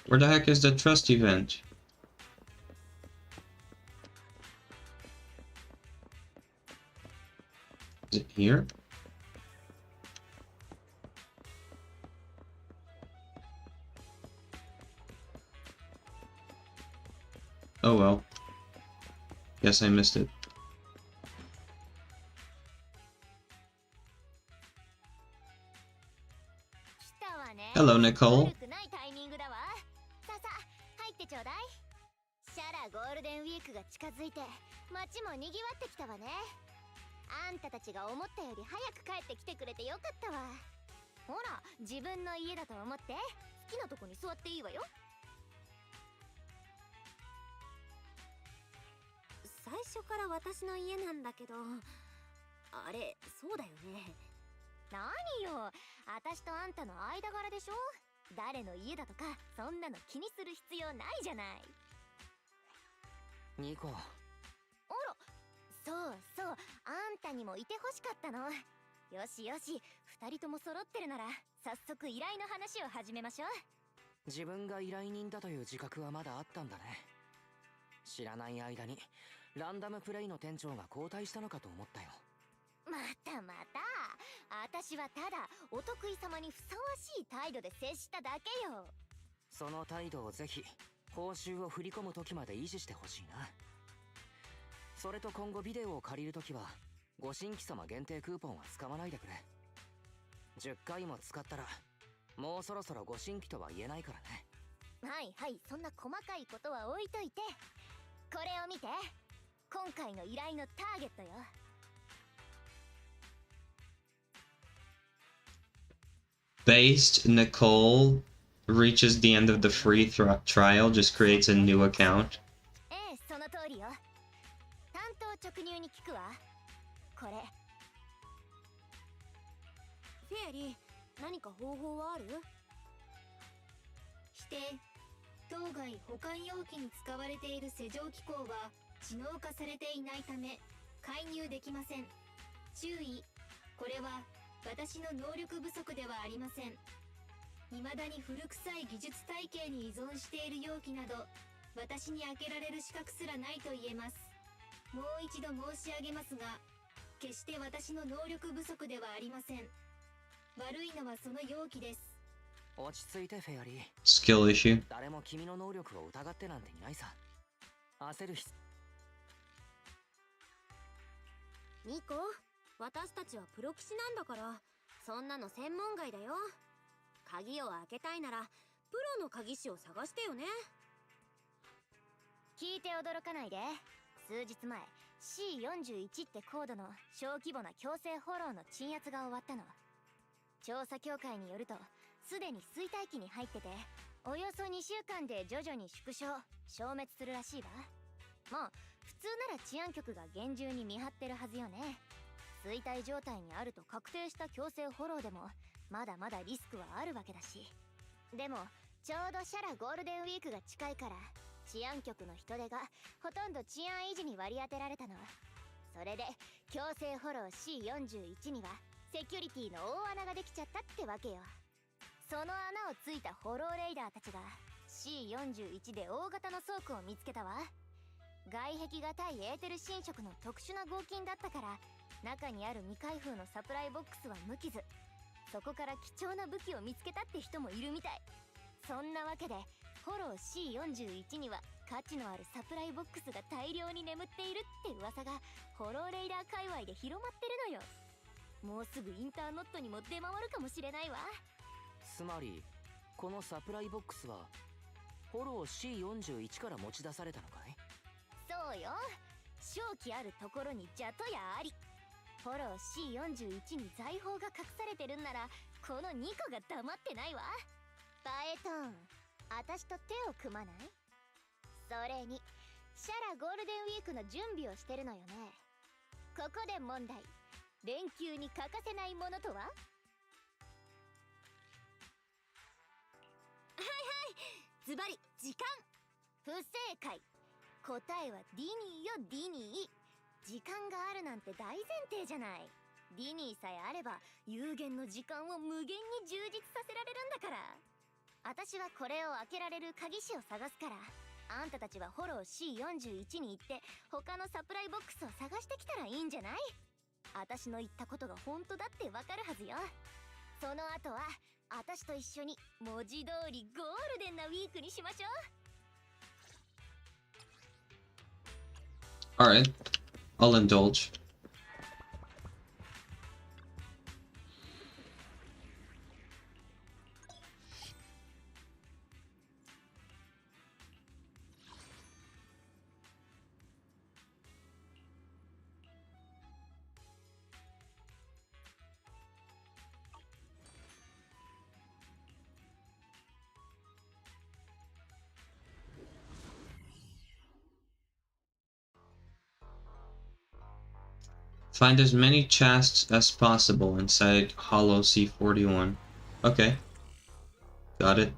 Where the heck is the trust event? Is it here? Oh well. Guess I missed it. Hello, Nicole. 悪くないタイミングだわ。さあさあ入ってちょうだい。シャラゴールデンウィークが近づいて街も賑わってきたわね。あんたたちが思ったより早く帰ってきてくれてよかったわ。ほら自分の家だと思って好きなとこに座っていいわよ。最初から私の家なんだけど、あれそうだよね。何よ、私とあんたの間柄でしょ。誰の家だとかそんなの気にする必要ないじゃない。ニコ。あら、そうそう、あんたにもいてほしかったの。よしよし、二人とも揃ってるなら早速依頼の話を始めましょう。自分が依頼人だという自覚はまだあったんだね。知らない間にランダムプレイの店長が交代したのかと思ったよ。またまた、私はただお得意様にふさわしい態度で接しただけよ。その態度をぜひ報酬を振り込む時まで維持してほしいな。それと今後ビデオを借りるときはご新規様限定クーポンは使わないでくれ。10回も使ったらもうそろそろご新規とは言えないからね。はいはい、そんな細かいことは置いといて、これを見て。今回の依頼のターゲットよ。Based, Nicole reaches the end of the free trial, just creates a new account. ええ、その通りよ。担当直入に聞くわ。これフェアリー、何か方法はある？否定。当該保管容器に使われている施錠機構は知能化されていないため介入できません。注意、これは私の能力不足ではありません。未だに古臭い技術体系に依存している容器など私に開けられる資格すらないと言えます。もう一度申し上げますが、決して私の能力不足ではありません。悪いのはその容器です。落ち着いてフェアリー。 Skill issue. 誰も君の能力を疑ってなんていないさ。焦るニコ、私たちはプロ棋士なんだから、そんなの専門外だよ。鍵を開けたいならプロの鍵師を探してよね。聞いて驚かないで。数日前 C41 ってコードの小規模な強制フォローの鎮圧が終わったの。調査協会によるとすでに衰退期に入ってて、およそ2週間で徐々に縮小消滅するらしいわ。まあ普通なら治安局が厳重に見張ってるはずよね。衰退状態にあると確定した強制フォローでもまだまだリスクはあるわけだし。でもちょうどシャラゴールデンウィークが近いから治安局の人手がほとんど治安維持に割り当てられたの。それで強制フォロー C41 にはセキュリティの大穴ができちゃったってわけよ。その穴をついたフォローレイダーたちが C41 で大型の倉庫を見つけたわ。外壁が対エーテル侵食の特殊な合金だったから中にある未開封のサプライボックスは無傷。そこから貴重な武器を見つけたって人もいるみたい。そんなわけでフォロー C41 には価値のあるサプライボックスが大量に眠っているって噂がフォローレイダー界隈で広まってるのよ。もうすぐインターノットにも出回るかもしれないわ。つまりこのサプライボックスはフォロー C41 から持ち出されたのかい？そうよ、正気あるところに邪とやあり。フォロー C41 に財宝が隠されてるんならこの2個が黙ってないわ。バエトン、私と手を組まない？それにシャラゴールデンウィークの準備をしてるのよね。ここで問題。連休に欠かせないものとは？はいはい、ズバリ時間。不正解。答えはディニーよ、ディニー。時間があるなんて大前提じゃない。ディニーさえあれば有限の時間を無限に充実させられるんだから。私はこれを開けられる鍵師を探すから、あんたたちはフォロー C41 に行って他のサプライボックスを探してきたらいいんじゃない？私の言ったことが本当だってわかるはずよ。その後は私と一緒に文字通りゴールデンなウィークにしましょう。 Alright, I'll indulge. Find as many chests as possible inside Hollow C41. Okay. Got it.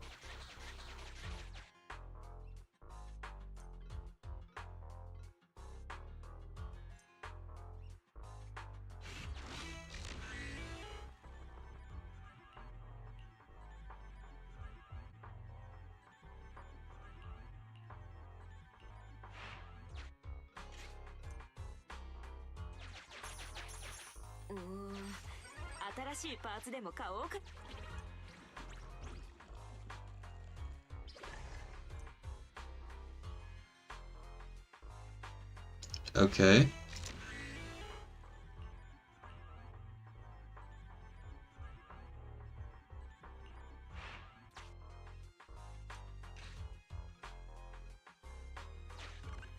Okay.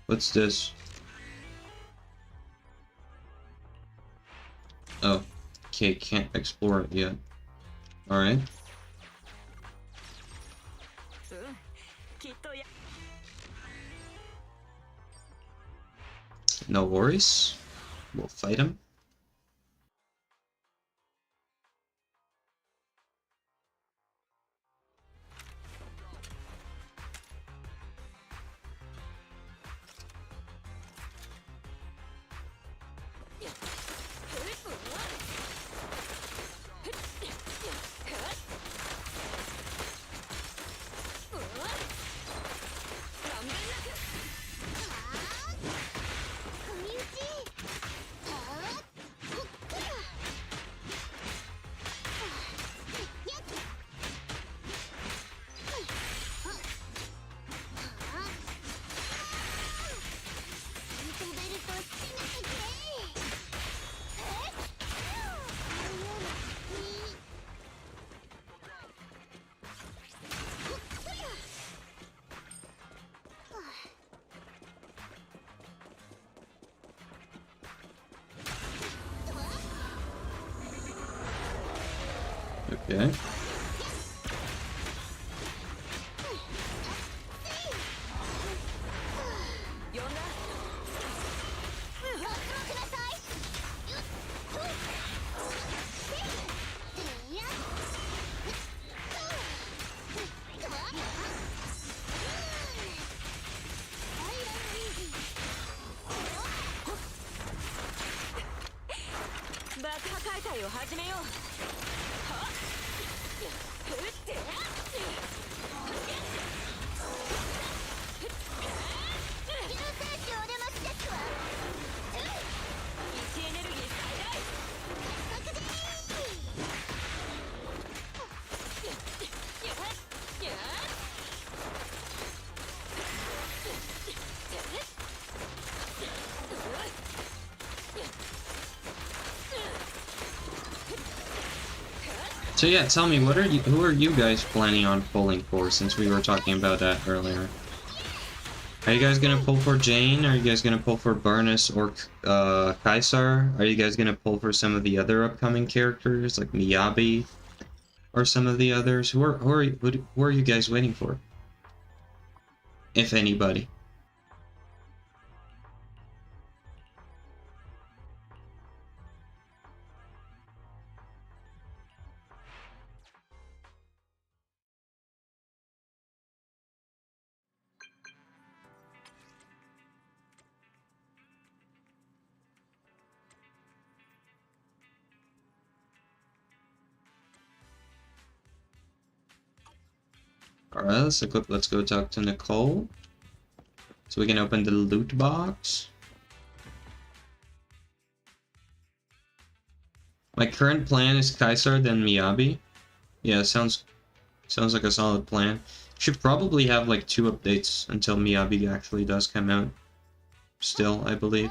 What's this? Oh, okay, can't explore it yet. Alright. No worries. We'll fight him. Okay. So yeah, tell me, who are you guys planning on pulling for, since we were talking about that earlier? Are you guys gonna pull for Jane? Are you guys gonna pull for Burnus or Kaisar? Are you guys gonna pull for some of the other upcoming characters, like Miyabi? Or some of the others? Who are you guys waiting for? If anybody. Alright, let's go talk to Nicole. So we can open the loot box. My current plan is Kaisar, then Miyabi. Yeah, sounds like a solid plan. Should probably have like 2 updates until Miyabi actually does come out. Still, I believe.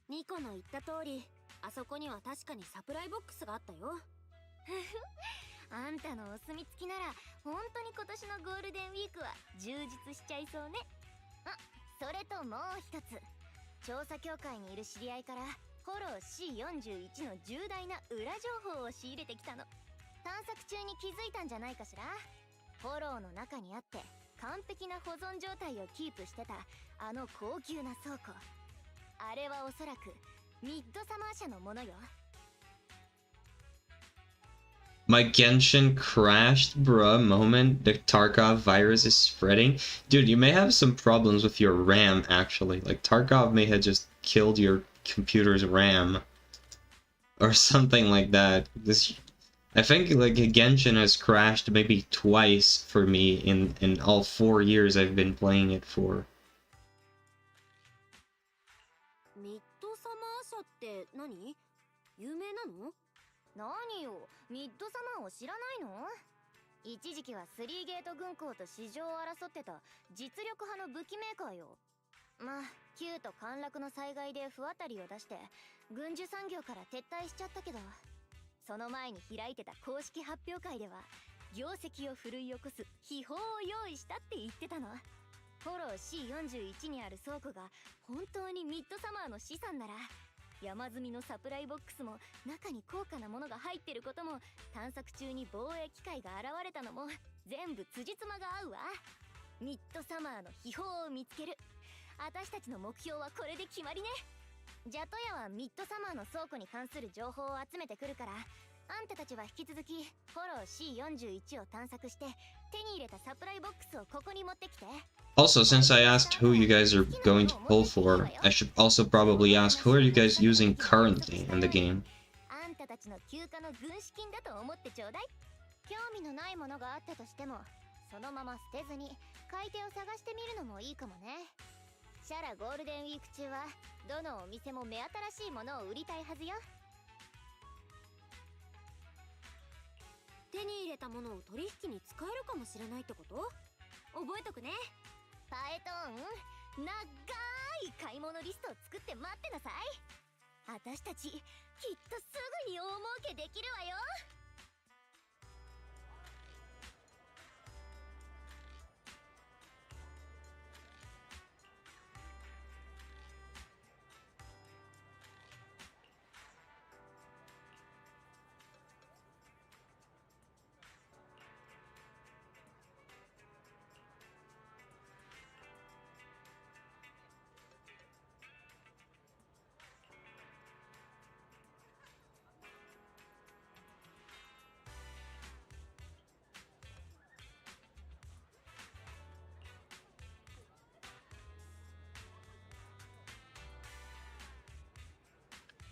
ニコの言った通り、あそこには確かにサプライボックスがあったよ。あんたのお墨付きなら本当に今年のゴールデンウィークは充実しちゃいそうね。あ、それともう一つ、調査協会にいる知り合いからフォロー C41 の重大な裏情報を仕入れてきたの。探索中に気づいたんじゃないかしら。フォローの中にあって完璧な保存状態をキープしてたあの高級な倉庫。あれはおそらくミッドサマー社のものよ。My Genshin crashed, bruh, moment. The Tarkov virus is spreading. Dude, you may have some problems with your RAM, actually. Like, Tarkov may have just killed your computer's RAM. Or something like that. I think, like, Genshin has crashed maybe twice for me in all 4 years I've been playing it for. ミッドサマー社って何？有名なの？何よ、ミッドサマーを知らないの？一時期は3ゲート軍港と市場を争ってた実力派の武器メーカーよ。まあ、旧と陥落の災害で不当たりを出して軍需産業から撤退しちゃったけど、その前に開いてた公式発表会では業績を奮い起こす秘宝を用意したって言ってたの。フォロー C41 にある倉庫が本当にミッドサマーの資産なら、山積みのサプライボックスも中に高価なものが入ってることも、探索中に防衛機械が現れたのも全部辻褄が合うわ。ミッドサマーの秘宝を見つける。私たちの目標はこれで決まりね。ジャトヤはミッドサマーの倉庫に関する情報を集めてくるから、あんたたちは引き続きフォロー C41 を探索して手に入れたサプライボックスをここに持ってきて。Also, since I asked who you guys are going to pull for, I should also probably ask who are you guys using currently in the game? あんたたちの休暇の軍資金だと思ってちょうだい。興味のないものがあったとしても、そのまま捨てずに買い手を探してみるのもいいかもね。シャラゴールデンウィーク中はどのお店も目新しいものを売りたいはずよ。手に入れたものを取引に使えるかもしれないってこと？覚えとくね。パエトーン、長い買い物リストを作って待ってなさい。私たちきっとすぐに大儲けできるわよ。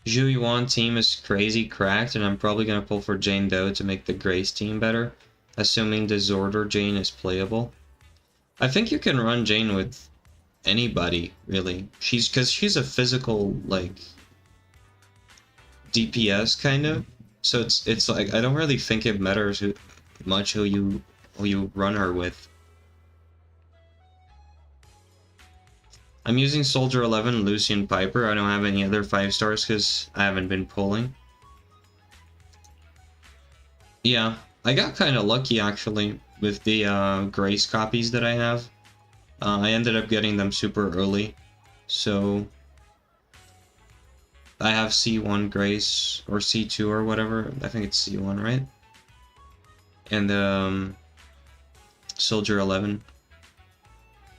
Zhu Yuan team is crazy cracked, and I'm probably gonna pull for Jane Doe to make the Grace team better, assuming Disorder Jane is playable. I think you can run Jane with anybody, really. Cause she's a physical, like, DPS kind of. So it's like I don't really think it matters much who you run her with. I'm using Soldier 11, Lucian Piper. I don't have any other 5 stars because I haven't been pulling. Yeah, I got kind of lucky actually with the Grace copies that I have. I ended up getting them super early. So I have C1 Grace, or C2 or whatever. I think it's C1, right? And Soldier 11.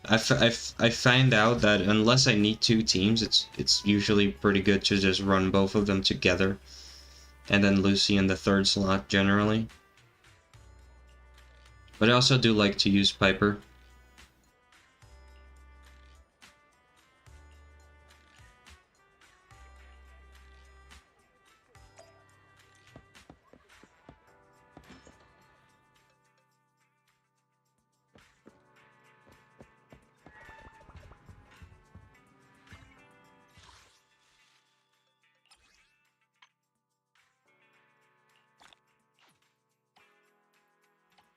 I find out that unless I need 2 teams, it's usually pretty good to just run both of them together, and then Lucy in the 3rd slot generally. But I also do like to use Piper.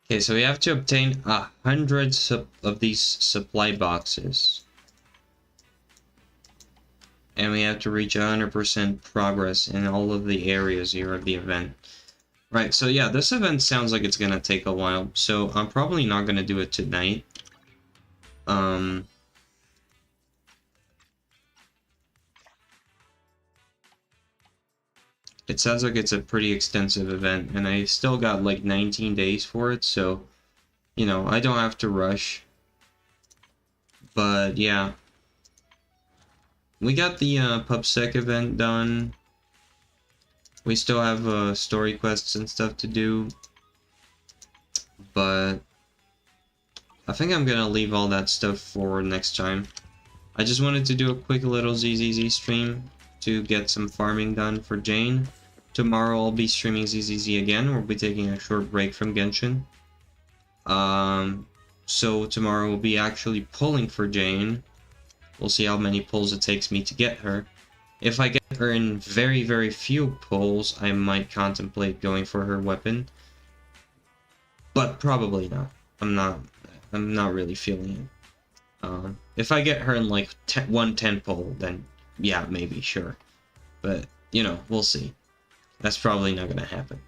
Okay, so we have to obtain 100 of these supply boxes. And we have to reach 100% progress in all of the areas here of the event. Right, so yeah, this event sounds like it's gonna take a while, so I'm probably not gonna do it tonight. It sounds like it's a pretty extensive event, and I still got like 19 days for it, so, you know, I don't have to rush. But yeah. We got the PubSec event done. We still have story quests and stuff to do. But I think I'm gonna leave all that stuff for next time. I just wanted to do a quick little ZZZ stream to get some farming done for Jane. Tomorrow I'll be streaming ZZZ again. We'll be taking a short break from Genshin. So tomorrow we'll be actually pulling for Jane. We'll see how many pulls it takes me to get her. If I get her in very, very few pulls, I might contemplate going for her weapon. But probably not. I'm not really feeling it. If I get her in like 110 pull, then yeah, maybe, sure. But, you know, we'll see. That's probably not gonna happen.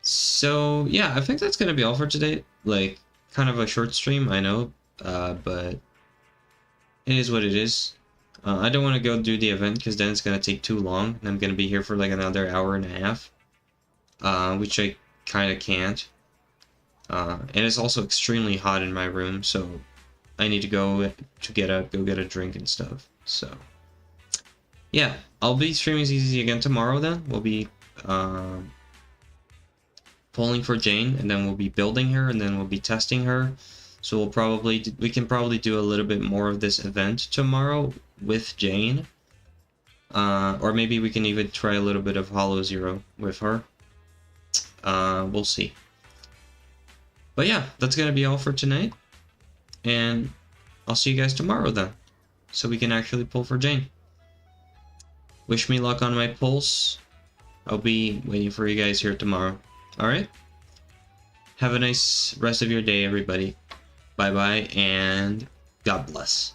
So, yeah, I think that's gonna be all for today. Like, kind of a short stream, I know, but it is what it is. I don't want to go do the event because then it's gonna take too long, and I'm gonna be here for like another hour and a half, which I kind of can't. And it's also extremely hot in my room, so I need to go get a drink and stuff. So, yeah, I'll be streaming ZZ again tomorrow. Then we'll be pulling for Jane, and then we'll be building her, and then we'll be testing her. So we can probably do a little bit more of this event tomorrow with Jane, or maybe we can even try a little bit of Hollow Zero with her. We'll see. But yeah, that's gonna be all for tonight, and I'll see you guys tomorrow then, so we can actually pull for Jane. Wish me luck on my pulls. I'll be waiting for you guys here tomorrow. Alright? Have a nice rest of your day, everybody. Bye-bye, and God bless.